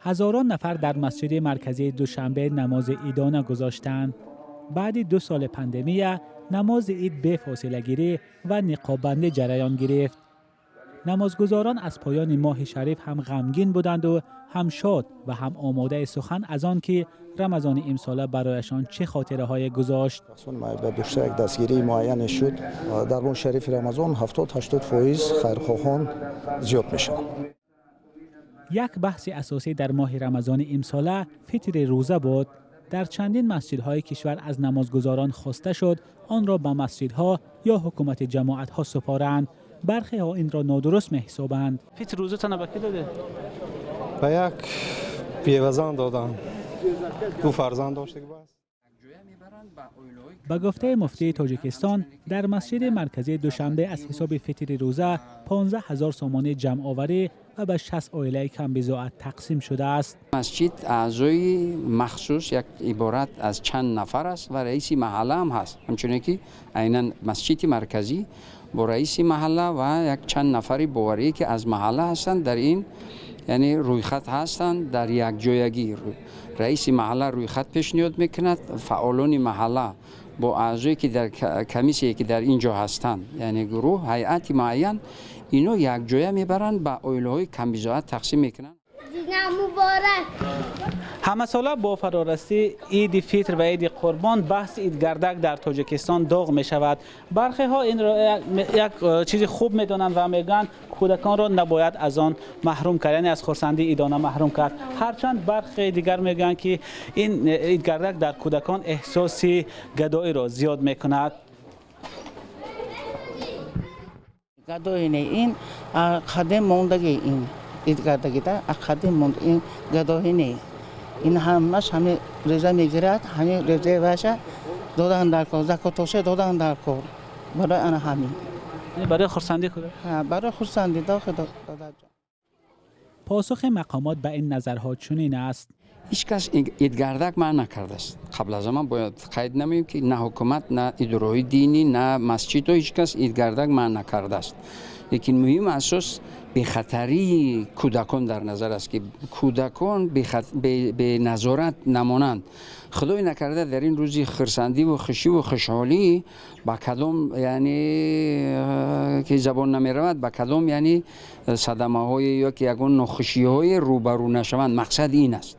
هزاران نفر در مسجد مرکزی دوشنبه نماز عیدانه گذاشتند. بعد 2 سال پاندمی، نماز عید به فاصله گیری و نقاب‌بندی جریان گرفت. نمازگزاران از پایان ماه شریف هم غمگین بودند و هم شاد و هم آماده سخن از آن که رمضان امسال برایشان چه خاطره‌های گذاشت. به بیشتر یک دستگیری معین شد. در ماه شریف رمضان 70-80% خیرخواهان زیاد میشن. یک بحث اساسی در ماه رمضان امسال فطر روزه بود. در چندین مسجدهای کشور از نمازگزاران خواسته شد آن را به مسجدها یا حکومت جماعتها سپارند. برخی ها این را نادرست می‌حسابند. فطر روزه تان به کی داده؟ به یک پیوزن دادم. 2 فرزند داشته که بس. به گفته مفتی تاجیکستان، در مسجد مرکزی دوشنبه از حساب فطر روزه 15,000 سامانه جمع آوری و به 60 عائله کم بضاعت تقسیم شده است. مسجد اعضای مخصوص یک عبارت از چند نفر است و رئیس محله هم هست. همچنین که عیناً مسجد مرکزی با رئیس محله و یک چند نفری باوری که از محله هستند در این یعنی روی خط هستند در یک جایگی. رئیس محله روی خط پیشنهاد میکند، فعالان محله با اعضایی که در کمیسی که در اینجا هستند یعنی گروه هیئت معین اینو یک جای میبرند به عائله‌های کم بضاعت تقسیم میکنند. مبارک. همه ساله با فرارستی عید فطر و عید قربان بحث عید گردک در تاجیکستان داغ می شود. برخی ها این را یک چیز خوب می دانند و میگن کودکان را نباید از آن محروم کرد، یعنی از خرسندی عیدانه محروم کرد. هرچند برخی دیگر میگن که این عید گردک در کودکان احساس گدایی را زیاد می کند. گدایی نه، این خدمت موندگی این عید گردکی تا خدمت موند این گدایی نه. این همش همه رضا میگیرد، همه رضا باشه دادن در کار، زکاتوشه دادن در کار برای آن همین. برای خرسندی خود؟ برای خرسندی داخل داد. پاسخ مقامات به این نظرها چنین است. هیچ کس عید گردک من نکرده است. قبل از من باید قید نمیم که نه حکومت نه اداره دینی نه مسجد هیچ کس عید گردک من نکرده است. لیکن مهم اساس به خطری کودکان در نظر است که کودکان به نظارت نمانند. خدای نکرده در این روزی خرسندی و خوشی و خوشحالی با کدام یعنی که زبان نمی رود با کدام یعنی صدمه های یا که یگان ناخوشی های روبرو نشوند. مقصد این است.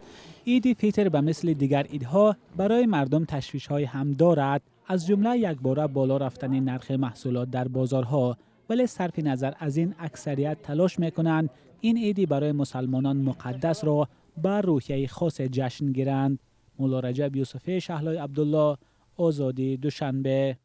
عید فطر به مثل دیگر عیدها برای مردم تشویش های هم دارد، از جمله یک باره بالا رفتن نرخ محصولات در بازارها. ولی صرف نظر از این اکثریت تلاش میکنند این عیدی برای مسلمانان مقدس را بر روحیه خاص جشن گیرند. مولا رجب یوسفی شهلای عبدالله، آزادی دوشنبه.